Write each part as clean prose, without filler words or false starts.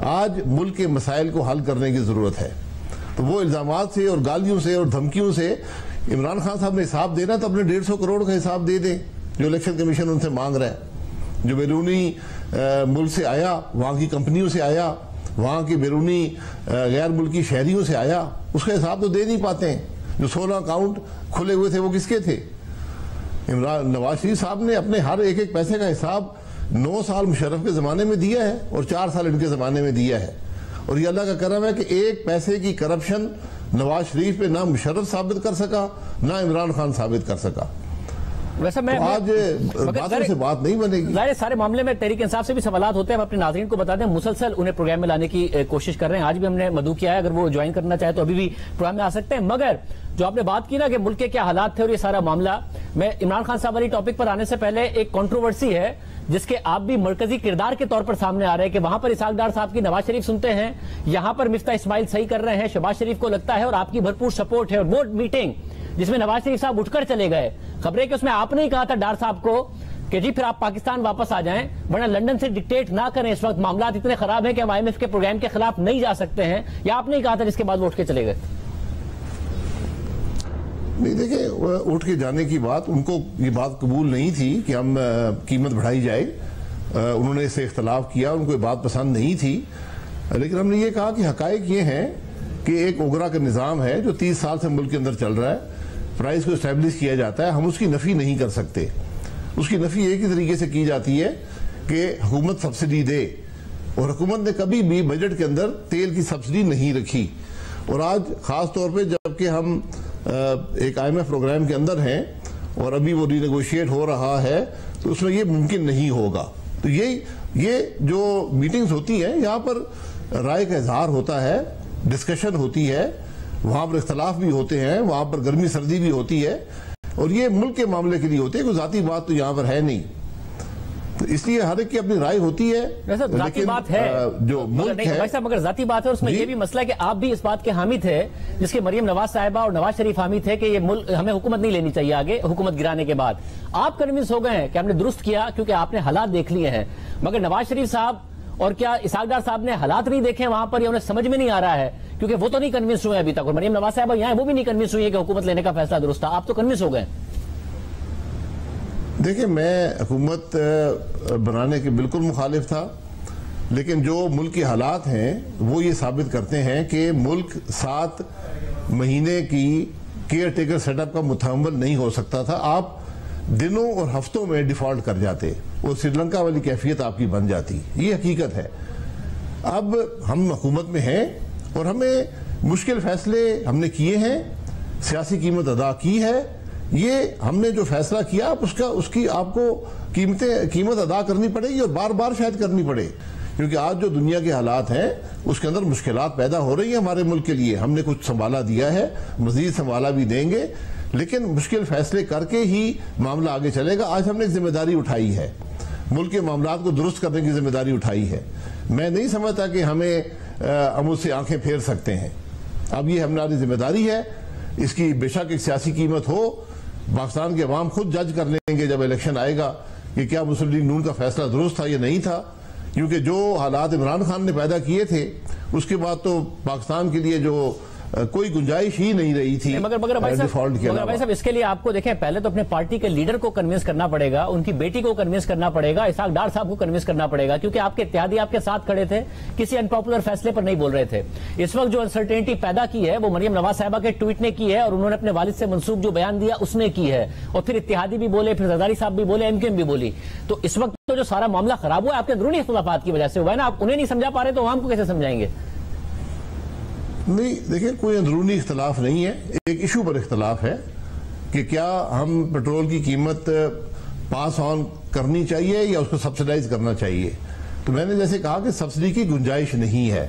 آج ملک کے مسائل کو حل کرنے کی ضرورت ہے. تو وہ الزامات سے اور گالیوں سے اور دھمکیوں سے عمران خان صاحب نے حساب دینا تو اپنے 150 کروڑ کا حساب دے دیں جو الیکشن کمیشن ان سے مانگ رہا ہے. جو بیرونی ملک سے آیا, وہاں کی کمپنیوں سے آیا, وہاں کی بیرونی غیر ملکی شہریوں سے آیا, اس کا حساب تو دے نہیں پاتے ہیں. جو 16 اکاؤنٹ کھلے ہوئے تھے وہ کس کے تھے؟ نواز شریف صاحب نے اپنے ہر ایک ایک پیسے کا حساب 9 سال مشرف کے زمانے میں دیا ہے اور 4 سال ان کے زمانے میں دیا ہے. اور یہ اللہ کا کرم ہے کہ ایک پیسے کی کرپشن نواز شریف پہ نہ مشرف ثابت کر سکا نہ عمران خان ثابت کر سکا. ویسے میں آج باتوں سے بات نہیں بنے گی. ظاہر سارے معاملے میں تحریک انصاف سے بھی سوالات ہوتے ہیں. ہم اپنے ناظرین کو بتا دیں مسلسل انہیں پروگرام میں لانے کی کوشش کر رہے ہیں. آج بھی ہم نے مدعو کیا ہے, اگر وہ جوائن کرنا چاہے تو ابھی بھی پروگرام میں آ سکتے ہیں. مگر جو آپ نے بات کی نا کہ ملک کے کیا حالات تھے اور یہ سارا معاملہ, میں عمران خان صاحب والی ٹاپک پر آنے سے پہلے ایک کنٹروورسی ہے جس کے آپ بھی مرکزی کردار کے طور پر سامنے آ رہے ہیں کہ وہاں پر اسحاق ڈار صاحب کی نواز شریف سنتے ہیں, یہاں پر مفتاح اسماعیل صحیح کر رہے ہیں, شہباز شریف کو لگتا ہے اور آپ کی بھرپور سپورٹ ہے. اور وہ میٹنگ جس میں نواز شریف صاحب اٹھ کر چلے گئے, خبریں کہ اس میں آپ نے ہی کہا تھا ڈار صاحب کو کہ جی پھر آپ پاکستان واپس آ جائیں ورنہ لندن سے ڈکٹیٹ نہ کریں, اس وقت معاملات اتنے خراب ہیں کہ ہم IMF کے پروگرام کے خلاف نہیں جا سکتے ہیں, یا آپ نے ہی کہا تھا جس کے بعد وہ اٹھ کے چلے گئے؟ نہیں دیکھیں, اٹھ کے جانے کی بات ان کو یہ بات قبول نہیں تھی کہ ہم قیمت بڑھائی جائے. انہوں نے اس سے اختلاف کیا, ان کو یہ بات پسند نہیں تھی. لیکن ہم نے یہ کہا کہ حقائق یہ ہیں کہ ایک اوگرا کا نظام ہے جو 30 سال سے ملک کے اندر چل رہا ہے, پرائز کو اسٹیبلش کیا جاتا ہے, ہم اس کی نفی نہیں کر سکتے. اس کی نفی ایک ہی طریقے سے کی جاتی ہے کہ حکومت سبسڈی دے, اور حکومت نے کبھی بھی بجٹ کے اندر تیل کی سبسڈی نہیں رکھی. اور آج خاص طور پہ جبکہ ہم ایک IMF پروگرام کے اندر ہیں اور ابھی وہ ری نیگوشیٹ ہو رہا ہے, تو اس میں یہ ممکن نہیں ہوگا. تو یہ جو میٹنگز ہوتی ہیں یہاں پر رائے کا اظہار ہوتا ہے, ڈسکشن ہوتی ہے, وہاں پر اختلاف بھی ہوتے ہیں, وہاں پر گرمی سردی بھی ہوتی ہے, اور یہ ملک کے معاملے کے لیے ہوتے ہیں. کوئی ذاتی بات تو یہاں پر ہے نہیں, تو اس لیے ہر ایک کی اپنی رائے ہوتی ہے. ذاتی بات ہے جو ملک ہے مگر ذاتی بات ہے, اس میں یہ بھی مسئلہ ہے کہ آپ بھی اس بات کے حامی تھے جس کے مریم نواز صاحبہ اور نواز شریف حامی تھے کہ یہ ملک ہمیں حکومت نہیں لینی چاہیے آگے حکومت گرانے کے بعد. آپ کنونس ہو گئے ہیں کہ ہم نے درست کیا کیونکہ آپ نے حالات دیکھ لیے ہیں, مگر نواز شریف صاحب اور کیا اسحاق ڈار صاحب نے حالات نہیں دیکھے وہاں پر, یا انہیں سمجھ میں نہیں آ رہا ہے کیونکہ وہ تو نہیں کنونس ہوئے ابھی تک, اور مریم نواز صاحبہ یہاں وہ بھی نہیں کنونس ہوئی ہے کہ حکومت لینے کا فیصلہ درست تھا. آپ تو کنونس ہو گئے. دیکھیں, میں حکومت بنانے کے بالکل مخالف تھا, لیکن جو ملک کے حالات ہیں وہ یہ ثابت کرتے ہیں کہ ملک 7 مہینے کی کیئر ٹیکر سیٹ اپ کا متحمل نہیں ہو سکتا تھا. آپ دنوں اور ہفتوں میں ڈیفالٹ کر جاتے, وہ سری لنکا والی کیفیت آپ کی بن جاتی. یہ حقیقت ہے. اب ہم حکومت میں ہیں اور ہمیں مشکل فیصلے ہم نے کیے ہیں, سیاسی قیمت ادا کی ہے. یہ ہم نے جو فیصلہ کیا اس کی آپ کو قیمت ادا کرنی پڑے گی, اور بار بار شاید کرنی پڑے, کیونکہ آج جو دنیا کے حالات ہیں اس کے اندر مشکلات پیدا ہو رہی ہیں ہمارے ملک کے لیے. ہم نے کچھ سنبھالا دیا ہے, مزید سنبھالا بھی دیں گے, لیکن مشکل فیصلے کر کے ہی معاملہ آگے چلے گا. آج ہم نے ایک ذمہ داری اٹھائی ہے, ملک کے معاملات کو درست کرنے کی ذمہ داری اٹھائی ہے. میں نہیں سمجھتا کہ ہم اس سے آنکھیں پھیر سکتے ہیں. اب یہ ہماری ذمہ داری ہے, اس کی بے شک ایک سیاسی قیمت ہو. پاکستان کے عوام خود جج کر لیں گے جب الیکشن آئے گا کہ کیا مسلم لیگ نون کا فیصلہ درست تھا یا نہیں تھا, کیونکہ جو حالات عمران خان نے پیدا کیے تھے اس کے بعد تو پاکستان کے لیے جو کوئی گنجائش ہی نہیں رہی تھی. مگر بھائی صاحب اس کے لیے آپ کو دیکھیں پہلے تو اپنے پارٹی کے لیڈر کو کنونس کرنا پڑے گا, ان کی بیٹی کو کنونس کرنا پڑے گا, اسحاق ڈار صاحب کو کنونس کرنا پڑے گا, کیونکہ آپ کے اتحادی آپ کے ساتھ کھڑے تھے, کسی انپاپولر فیصلے پر نہیں بول رہے تھے. اس وقت جو انسرٹینٹی پیدا کی ہے وہ مریم نواز صاحبہ کے ٹویٹ نے کی ہے, اور انہوں نے اپنے والد سے منسوب جو بیان دیا اس نے کی ہے, اور پھر اتحادی بھی بولے, پھر زرداری صاحب بھی بولے, MQM بھی بولی. تو اس وقت تو جو سارا معاملہ خراب ہوا ہے آپ کے اندرونی اختلافات کی وجہ سے ہوا ہے نا. آپ انہیں نہیں سمجھا پا رہے تو عوام کو کیسے سمجھائیں گے؟ نہیں دیکھیں, کوئی اندرونی اختلاف نہیں ہے. ایک ایشو پر اختلاف ہے کہ کیا ہم پیٹرول کی قیمت پاس آن کرنی چاہیے یا اس کو سبسڈائز کرنا چاہیے. تو میں نے جیسے کہا کہ سبسڈی کی گنجائش نہیں ہے,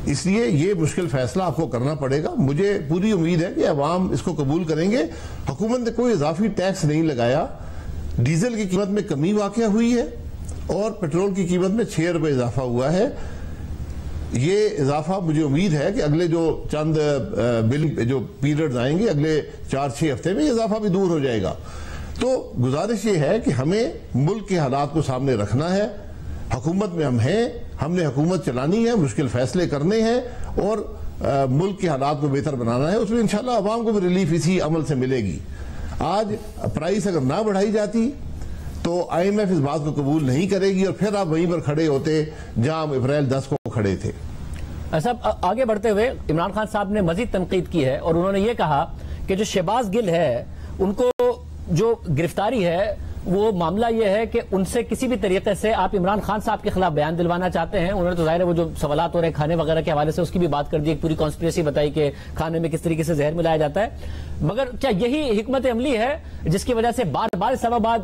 اس لیے یہ مشکل فیصلہ آپ کو کرنا پڑے گا. مجھے پوری امید ہے کہ عوام اس کو قبول کریں گے. حکومت نے کوئی اضافی ٹیکس نہیں لگایا, ڈیزل کی قیمت میں کمی واقع ہوئی ہے اور پیٹرول کی قیمت میں 6 روپے اضافہ ہوا ہے. یہ اضافہ مجھے امید ہے کہ اگلے جو چند بل جو پیریڈز آئیں گے اگلے 4-6 ہفتے میں یہ اضافہ بھی دور ہو جائے گا. تو گزارش یہ ہے کہ ہمیں ملک کے حالات کو سامنے رکھنا ہے. حکومت میں ہم ہیں, ہم نے حکومت چلانی ہے، مشکل فیصلے کرنے ہیں اور ملک کے حالات کو بہتر بنانا ہے. اس میں انشاءاللہ عوام کو بھی ریلیف اسی عمل سے ملے گی. آج پرائس اگر نہ بڑھائی جاتی تو IMF اس بات کو قبول نہیں کرے گی اور پھر آپ وہیں پر کھڑے ہوتے جہاں ہم اپریل 10 کو کھڑے تھے. صاحب آگے بڑھتے ہوئے عمران خان صاحب نے مزید تنقید کی ہے اور انہوں نے یہ کہا کہ جو شہباز گل ہے ان کو جو گرفتاری ہے وہ معاملہ یہ ہے کہ ان سے کسی بھی طریقے سے آپ عمران خان صاحب کے خلاف بیان دلوانا چاہتے ہیں. انہوں نے تو ظاہر ہے وہ جو سوالات ہو رہے ہیں کھانے وغیرہ کے حوالے سے اس کی بھی بات کر دی، ایک پوری کانسپریسی بتائی کہ کھانے میں کس طریقے سے زہر ملایا جاتا ہے. مگر کیا یہی حکمت عملی ہے جس کی وجہ سے بار بار سوا بعد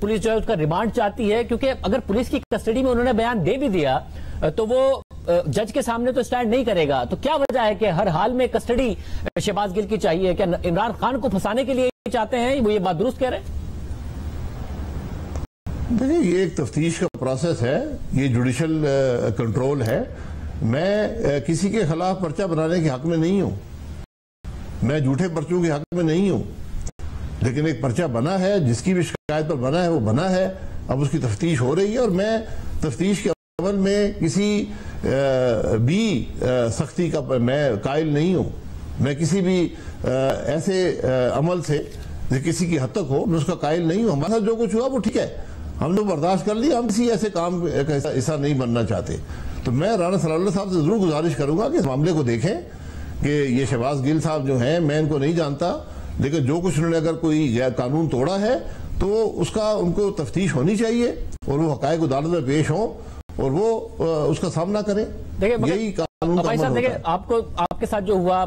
پولیس جو ہے اس کا ریمانڈ چاہتی ہے؟ کیونکہ اگر پولیس کی کسٹڈی میں انہوں نے بیان دے بھی دیا تو وہ جج کے سامنے تو سٹینڈ نہیں کرے گا. تو کیا وجہ ہے کہ ہر حال میں کسٹڈی شہباز گل کی چاہیے؟ کیا عمران خان کو پھنسانے کے لیے چاہتے ہیں؟ وہ یہ بات درست کہہ رہے ہیں؟ دیکھیں یہ ایک تفتیش کا پروسیس ہے، یہ جوڈیشل کنٹرول ہے. میں کسی کے خلاف پرچہ بنانے کے حق میں نہیں ہوں، میں جھوٹے پرچوں کے حق میں نہیں ہوں، لیکن ایک پرچہ بنا ہے، جس کی بھی شکایت پر بنا ہے وہ بنا ہے. اب اس کی تفتیش ہو رہی ہے اور میں تفتیش کے عمل میں کسی بھی سختی کا میں قائل نہیں ہوں. میں کسی بھی ایسے عمل سے کسی کی حد تک ہو میں اس کا قائل نہیں ہوں. ہمارا جو کچھ ہوا وہ ٹھیک ہے، ہم نے برداشت کر لیا، ہم کسی ایسے کام کا حصہ نہیں بننا چاہتے. تو میں رانا ثناء اللہ صاحب سے ضرور گزارش کروں گا کہ اس معاملے کو دیکھیں کہ یہ شہباز گل صاحب جو ہیں میں ان کو نہیں جانتا، لیکن جو کچھ انہوں نے اگر کوئی غیر قانون توڑا ہے تو اس کا ان کو تفتیش ہونی چاہیے اور وہ حقائق عدالت میں پیش ہوں اور وہ اس کا سامنا کریں. یہی قانون کا عمل ہوتا ہے. آپ کے ساتھ جو ہوا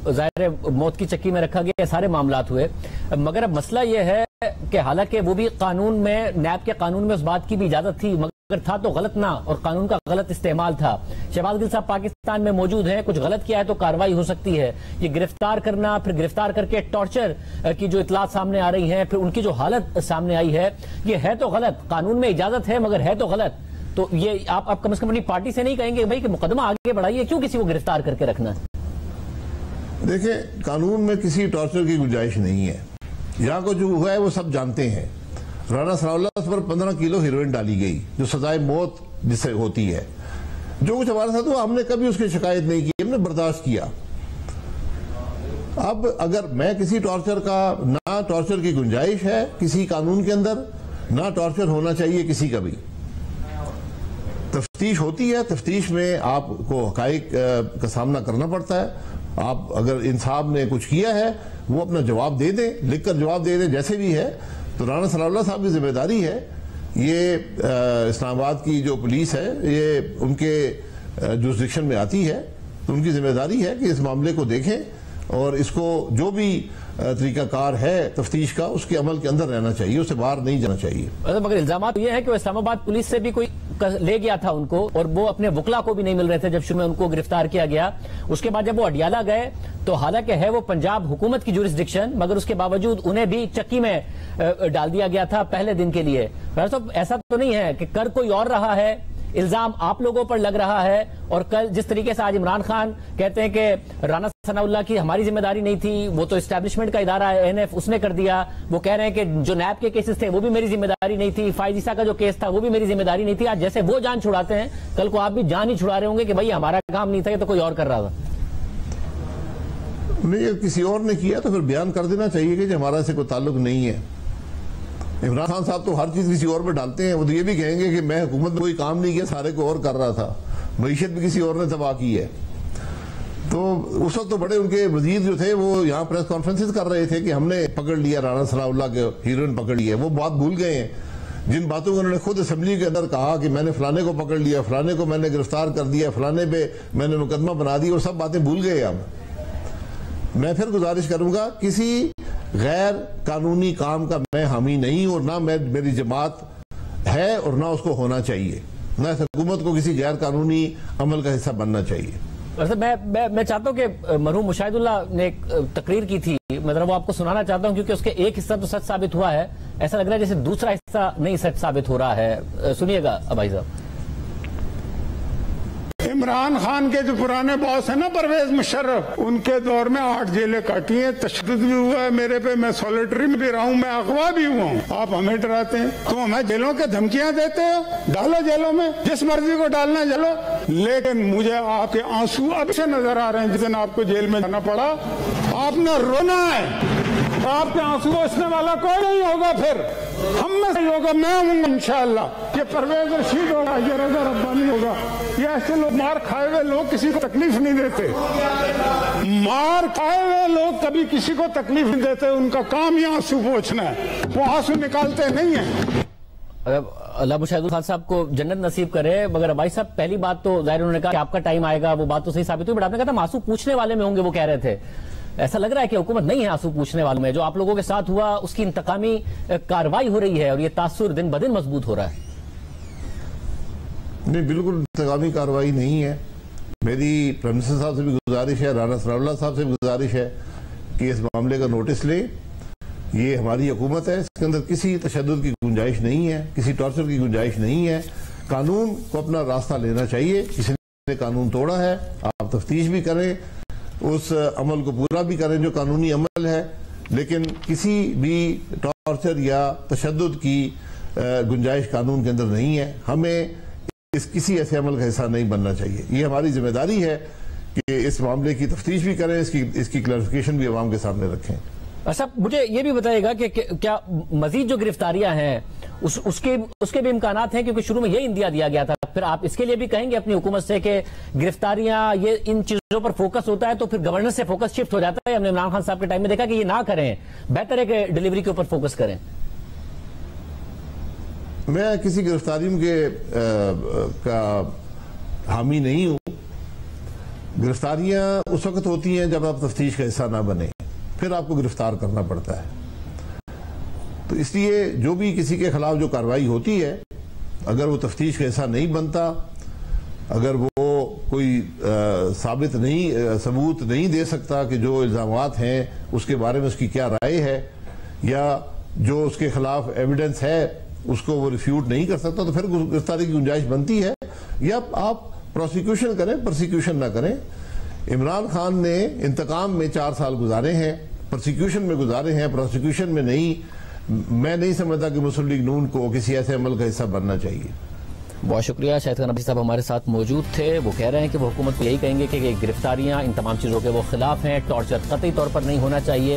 ظاہر موت کی چکی میں رکھا گیا، سارے معاملات ہوئے، مگر اب مسئلہ یہ ہے کہ حالانکہ وہ بھی قانون میں نیب کے قانون میں اس بات کی بھی اجازت تھی، مگر تھا تو غلط نہ اور قانون کا غلط استعمال تھا. شہباز گل صاحب پاکستان میں موجود ہیں، کچھ غلط کیا ہے تو کارروائی ہو سکتی ہے. یہ گرفتار کرنا، پھر گرفتار کر کے ٹارچر کی جو اطلاعات سامنے آ رہی ہیں، پھر ان کی جو حالت سامنے آئی ہے، یہ ہے تو غلط. قانون میں اجازت ہے مگر ہے تو غلط. تو یہ آپ کم از کم اپنی پارٹی سے نہیں کہیں گے بھائی کہ مقدمہ آگے بڑھائیے، کیوں کسی کو گرفتار کر کے رکھنا ہے؟ دیکھیں قانون میں کسی ٹارچر کی گنجائش نہیں ہے. یہاں کو جو ہوا ہے وہ سب جانتے ہیں. رانا ثناء اللہ پر 15 کلو ہیروئن ڈالی گئی جو سزائے موت جس سے ہوتی ہے. جو کچھ ہمارے ساتھ ہوا ہم نے کبھی اس کی شکایت نہیں کی، ہم نے برداشت کیا. اب اگر میں کسی ٹارچر کا، نہ ٹارچر کی گنجائش ہے کسی قانون کے اندر، نہ ٹارچر ہونا چاہیے کسی کا بھی. تفتیش ہوتی ہے، تفتیش میں آپ کو حقائق کا سامنا کرنا پڑتا ہے. آپ اگر انصاف نے کچھ کیا ہے وہ اپنا جواب دے دیں، لکھ کر جواب دے دیں جیسے بھی ہے. تو رانا ثناء اللہ صاحب کی ذمہ داری ہے، یہ اسلام آباد کی جو پولیس ہے یہ ان کے جورسڈکشن میں آتی ہے، تو ان کی ذمہ داری ہے کہ اس معاملے کو دیکھیں اور اس کو جو بھی طریقہ کار ہے تفتیش کا اس کے عمل کے اندر رہنا چاہیے، اسے باہر نہیں جانا چاہیے. مگر الزامات یہ ہے کہ وہ اسلام آباد پولیس سے بھی کوئی لے گیا تھا ان کو، اور وہ اپنے وکلا کو بھی نہیں مل رہے تھے جب شروع میں ان کو گرفتار کیا گیا. اس کے بعد جب وہ اڈیالہ گئے تو حالانکہ ہے وہ پنجاب حکومت کی جورسڈکشن، مگر اس کے باوجود انہیں بھی چکی میں ڈال دیا گیا تھا پہلے دن کے لیے. ایسا تو نہیں ہے کہ کر کوئی اور رہا ہے، الزام آپ لوگوں پر لگ رہا ہے، اور کل جس طریقے سے آج عمران خان کہتے ہیں کہ رانا ثناء اللہ کی ہماری ذمہ داری نہیں تھی، وہ تو اسٹیبلشمنٹ کا ادارہ ہے NF اس نے کر دیا. وہ کہہ رہے ہیں کہ جو نیب کے کیسز تھے وہ بھی میری ذمہ داری نہیں تھی، فائز عیسیٰ کا جو کیس تھا وہ بھی میری ذمہ داری نہیں تھی. آج جیسے وہ جان چھڑاتے ہیں کل کو آپ بھی جان ہی چھڑا رہے ہوں گے کہ بھائی ہمارا کام نہیں تھا، یہ تو کوئی اور کر رہا تھا. نہیں، کسی اور نے کیا تو پھر بیان کر دینا چاہیے کہ ہمارا سے کوئی تعلق نہیں ہے. عمران خان صاحب تو ہر چیز کسی اور پہ ڈالتے ہیں. وہ تو یہ بھی کہیں گے کہ میں حکومت میں کوئی کام نہیں کیا، سارے کو اور کر رہا تھا، معیشت بھی کسی اور نے تباہ کی ہے. تو اس وقت تو بڑے ان کے وزیر جو تھے وہ یہاں پریس کانفرنسز کر رہے تھے کہ ہم نے پکڑ لیا رانا ثناء اللہ کے ہیروئن پکڑ لیا. وہ بات بھول گئے ہیں جن باتوں کو انہوں نے خود اسمبلی کے اندر کہا کہ میں نے فلانے کو پکڑ لیا، فلانے کو میں نے گرفتار کر دیا، فلانے پہ میں نے مقدمہ بنا دیا، اور سب باتیں بھول گئے. اب میں پھر گزارش کروں گا کسی غیر قانونی کام کا میں حامی نہیں، اور نہ میری جماعت ہے اور نہ اس کو ہونا چاہیے، نہ اس حکومت کو کسی غیر قانونی عمل کا حصہ بننا چاہیے. میں چاہتا ہوں کہ مرحوم مشاہد اللہ نے ایک تقریر کی تھی، میں ذرا وہ آپ کو سنانا چاہتا ہوں کیونکہ اس کے ایک حصہ تو سچ ثابت ہوا ہے، ایسا لگ رہا ہے جیسے دوسرا حصہ نہیں سچ ثابت ہو رہا ہے. سنیے گا بھائی صاحب. عمران خان کے جو پرانے باس ہیں نا پرویز مشرف، ان کے دور میں 8 جیلیں کاٹی ہیں، تشدد بھی ہوا ہے میرے پہ، میں سولیٹری میں بھی رہا ہوں، میں اغوا بھی ہوا ہوں. آپ ہمیں ڈراتے ہیں، تم ہمیں جیلوں کے دھمکیاں دیتے ہو، ڈالو جیلوں میں، جس مرضی کو ڈالنا چلو. لیکن مجھے آپ کے آنسو اب سے نظر آ رہے ہیں. جس دن آپ کو جیل میں جانا پڑا آپ نے رونا ہے. آپ کے آنسو پوچھنے والا کوئی نہیں ہوگا، پھر ہم میں سے ہوگا، میں ہوں انشاءاللہ. یہ پرویز رشید ہوگا، یہ رضا ربانی ہوگا. یہ ایسے لوگ مار کھائے ہوئے لوگ کسی کو تکلیف نہیں دیتے. مار کھائے ہوئے لوگ کبھی کسی کو تکلیف نہیں دیتے. ان کا کام ہی آنسو پوچھنا ہے، وہ آنسو نکالتے نہیں ہیں. اللہ مشاہد خان صاحب کو جنت نصیب کرے. مگر بھائی صاحب پہلی بات تو ظاہر انہوں نے کہا کہ آپ کا ٹائم آئے گا، وہ بات تو صحیح ثابت ہوئی، بٹ آپ نے کہا تھا آنسو پوچھنے والے میں ہوں گے. وہ کہہ رہے تھے ایسا لگ رہا ہے کہ حکومت نہیں ہے آنسو پوچھنے والوں میں. جو آپ لوگوں کے ساتھ ہوا اس کی انتقامی کاروائی ہو رہی ہے اور یہ تاثر دن بدن مضبوط ہو رہا ہے. نہیں، بالکل انتقامی کاروائی نہیں ہے. میری پرائم منسٹر صاحب سے بھی گزارش ہے، رانا ثناء اللہ صاحب سے بھی گزارش ہے کہ اس معاملے کا نوٹس لیں. یہ ہماری حکومت ہے، اس کے اندر کسی تشدد کی گنجائش نہیں ہے، کسی ٹارچر کی گنجائش نہیں ہے. قانون کو اپنا راستہ لینا چاہیے. کسی نے قانون توڑا ہے آپ تفتیش بھی کریں، اس عمل کو پورا بھی کریں جو قانونی عمل ہے، لیکن کسی بھی ٹارچر یا تشدد کی گنجائش قانون کے اندر نہیں ہے. ہمیں کسی ایسے عمل کا حصہ نہیں بننا چاہیے. یہ ہماری ذمہ داری ہے کہ اس معاملے کی تفتیش بھی کریں، اس کی کلیریفیکیشن بھی عوام کے سامنے رکھیں. اچھا، مجھے یہ بھی بتائیے گا کہ کیا مزید جو گرفتاریاں ہیں اس کے بھی امکانات ہیں؟ کیونکہ شروع میں یہ اندیا دیا گیا تھا. پھر آپ اس کے لیے بھی کہیں گے اپنی حکومت سے کہ گرفتاریاں یہ ان چیزوں پر فوکس ہوتا ہے تو پھر گورننس سے فوکس شفٹ ہو جاتا ہے. ہم نے عمران خان صاحب کے ٹائم میں دیکھا کہ یہ نہ کریں، بہتر ہے کہ ڈیلیوری کے اوپر فوکس کریں. میں کسی گرفتاریوں کا حامی نہیں ہوں. گرفتاریاں اس وقت ہوتی ہیں جب آپ تفتیش کا حصہ نہ بنیں، پھر آپ کو گرفتار کرنا پڑتا ہے. تو اس لیے جو بھی کسی کے خلاف جو کارروائی ہوتی ہے، اگر وہ تفتیش کا حصہ نہیں بنتا، اگر وہ کوئی ثبوت نہیں دے سکتا کہ جو الزامات ہیں اس کے بارے میں اس کی کیا رائے ہے، یا جو اس کے خلاف ایویڈنس ہے اس کو وہ ریفیوٹ نہیں کر سکتا، تو پھر گرفتاری کی گنجائش بنتی ہے. یا آپ پروسیکیوشن کریں، پرسیکیوشن نہ کریں. عمران خان نے انتقام میں 4 سال گزارے ہیں، پرسیکیوشن میں گزارے ہیں، پروسیکیوشن میں نہیں. میں نہیں سمجھتا کہ مسلم لیگ نون کو کسی ایسے عمل کا حصہ بننا چاہیے. بہت شکریہ. شاہد خان نبی صاحب ہمارے ساتھ موجود تھے. وہ کہہ رہے ہیں کہ وہ حکومت کو یہی کہیں گے کہ گرفتاریاں ان تمام چیزوں کے وہ خلاف ہیں، ٹارچر قطعی طور پر نہیں ہونا چاہیے.